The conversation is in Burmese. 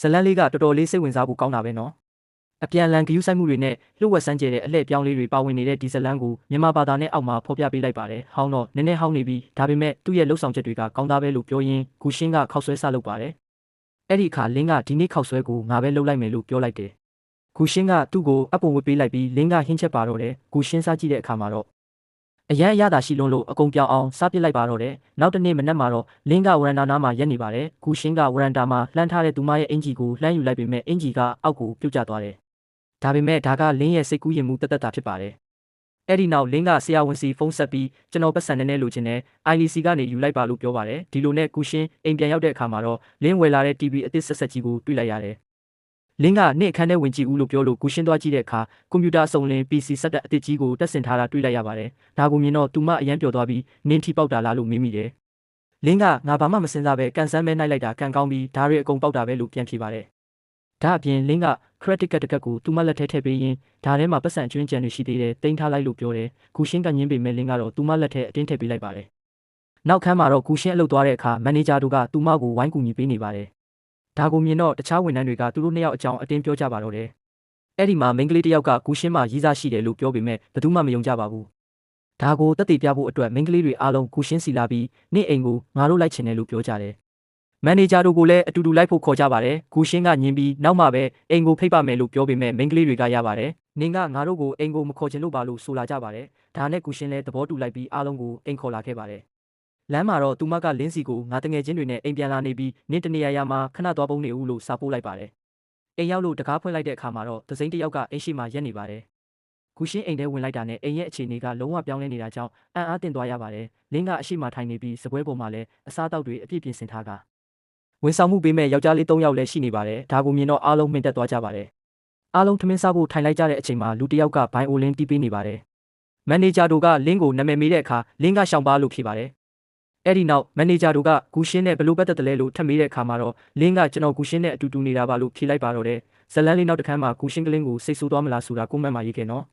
ဇလန်းလေးကတော်တော်လေးစိတ်ဝင်စားဖို့ကောင်းတာပဲနော်အပြန်လန်ဂယူးဆိုင်မှုတွေနဲ့လှုပ်ဝက်ဆန်းကျဲတဲ့အလှည့်ပြောင်းလေးတွေပါဝင်နေတဲ့ဒီဇလန်းကိုမြန်မာဘာသာနဲ့အောက်မှာဖော်ပြပေးလိုက်ပါတယ်ဟောင်းတော့နည်းနည်းဟောင်းနေပြီဒါပေမဲ့သူ့ရဲ့လှုပ်ဆောင်ချက်တွေကကောင်းသားပဲလို့ပြောရင်းဂူရှင်းကခောက်ဆွဲဆလုပ်ပါတယ်အဲ့ဒီအခါလင်းကဒီနေ့ခောက်ဆွဲကိုငါပဲလှုပ်လိုက်မယ်လို့ပြောလိုက်တယ်ဂူရှင်းကသူ့ကိုအပုံဝတ်ပေးလိုက်ပြီးလင်းကဟင်းချက်ပါတော့တယ်ဂူရှင်းစားကြည့်တဲ့အခါမှာတော့အရန်အရသာရှိလွန်းလို့အကုန်ပြောင်းအောင်စားပစ်လိုက်ပါတော့တယ်နောက်တနေ့မနက်မှာတော့လင်းကဝရန်တာနားမှာရက်နေပါတယ်ဂူရှင်းကဝရန်တာမှာလှမ်းထားတဲ့သူမရဲ့အင်ဂျီကိုလှမ်းယူလိုက်ပေမဲ့အင်ဂျီကအောက်ကိုပြုတ်ကျသွားတယ်ဒါပေမဲ့ဒါကလင်းရဲ့စိတ်ကူးရင်မှုတသက်တာဖြစ်ပါတယ်အဲ့ဒီနောက်လင်းကဆရာဝန်စီဖုန်းဆက်ပြီးကျွန်တော်ပတ်စံနေလို့ချင်းနဲ့ ILC ကနေယူလိုက်ပါလို့ပြောပါတယ်ဒီလိုနဲ့ဂူရှင်းအိမ်ပြန်ရောက်တဲ့အခါမှာတော့လင်းဝယ်လာတဲ့ TV အသစ်ဆက်ကြီးကိုတွေ့လိုက်ရတယ်လင်းကနေ့အခန်းထဲဝင်ကြည့်ဦးလို့ပြောလို့ဂူရှင်းသွားကြည့်တဲ့အခါကွန်ပျူတာအစုံလင် PC စက်တဲ့အသစ်ကြီးကိုတက်ဆင်ထားတာတွေ့လိုက်ရပါတယ်ဒါကိုမြင်တော့သူမအရန်ပျော်သွားပြီးနင်းထီပေါက်တာလားလို့မေးမိတယ်လင်းကငါဘာမှမစင်စားပဲကန်ဆန်းမဲနိုင်လိုက်တာကန်ကောင်းပြီးဓာရီအကုန်ပေါက်တာပဲလို့ပြန်ဖြေပါတယ်ဒါအပြင်လင်းက credit card တစ်ကတ်ကိုသူမလက်ထဲထည့်ပေးရင်ဒါထဲမှာပတ်စံအကျွင်းကြံတွေရှိသေးတယ်တင်ထားလိုက်လို့ပြောတယ်ဂူရှင်းကညင်းပေမဲ့လင်းကတော့သူမလက်ထဲအတင်းထည့်ပေးလိုက်ပါတယ်နောက်ခန်းမှာတော့ဂူရှင်းအလုပ်သွားတဲ့အခါမန်နေဂျာတို့ကသူမကိုဝိုင်းကူညီပေးနေပါတယ်ဒါကိုမြင်တော့တခြားဝန်ထမ်းတွေကသူတို့နှစ်ယောက်အကြောင်းအတင်းပြောကြပါတော့တယ်အဲ့ဒီမှာမိန်းကလေးတစ်ယောက်ကဂူရှင်းမှရီးစားရှိတယ်လို့ပြောပေမဲ့ဘယ်သူမှမယုံကြပါဘူးဒါကိုတက်တည်ပြဖို့အတွက်မိန်းကလေးတွေအားလုံးဂူရှင်းစီလာပြီးနေ့အိမ်ကိုငါတို့လိုက်ချင်တယ်လို့ပြောကြတယ်မန်နေဂျာတို့ကိုလည်းအတူတူလိုက်ဖို့ခေါ်ကြပါတယ်ဂူရှင်းကညင်းပြီးနောက်မှပဲအိမ်ကိုဖိတ်ပါမယ်လို့ပြောပေမဲ့မိန်းကလေးတွေကရပါတယ်နင်ကငါတို့ကိုအိမ်ကိုမခေါ်ချင်လို့ပါလို့ဆိုလာကြပါတယ်ဒါနဲ့ဂူရှင်းလည်းသဘောတူလိုက်ပြီးအားလုံးကိုအိမ်ခေါ်လာခဲ့ပါတယ်လမ်းမှာတော့သူမကလင်းစီကိုငါတငယ်ချင်းတွေနဲ့အိမ်ပြန်လာနေပြီးနင်းတနေရာမှာခဏသွားပုံးနေဦးလို့စာပို့လိုက်ပါတယ်အိမ်ရောက်လို့တကားဖွင့်လိုက်တဲ့အခါမှာတော့သစိမ်းတစ်ယောက်ကအိမ်ရှိမှရက်နေပါတယ်ဂူရှင်းအိမ်ထဲဝင်လိုက်တာနဲ့အိမ်ရဲ့အခြေအနေကလုံးဝပြောင်းလဲနေတာကြောင့်အံ့အားသင့်သွားရပါတယ်လင်းကအရှိမှထိုင်နေပြီးစပွဲပေါ်မှာလည်းအစားအသောက်တွေအပြည့်ပြင်ဆင်ထားကဝန်ဆောင်မှုပေးမဲ့ယောက်ျားလေး၃ယောက်လည်းရှိနေပါတယ်ဒါကိုမြင်တော့အားလုံးမှင်သက်သွားကြပါတယ်အားလုံးထမင်းစားဖို့ထိုင်လိုက်ကြတဲ့အချိန်မှာလူတစ်ယောက်ကဘိုင်အိုလင်းတီးပေးနေပါတယ်မန်နေဂျာတို့ကလင်းကိုနာမည်မေးတဲ့အခါလင်းကရှောင်ပါလို့ဖြေပါတယ်အဲ့ဒီနောက်မန်နေဂျာတို့ကဂူရှင်းနဲ့ဘလို့ပတ်သက်တယ်လဲလို့ထပ်မေးတဲ့အခါမှာတော့လင်းကကျွန်တော်ဂူရှင်းနဲ့အတူတူနေတာပါလို့ဖြေလိုက်ပါတော့တယ်ဇလန်းလေးနောက်တစ်ခန်းမှာဂူရှင်းကလင်းကိုစိတ်ဆိုးသွားမလားဆိုတာကိုမန့်မှာရေးခဲ့နော်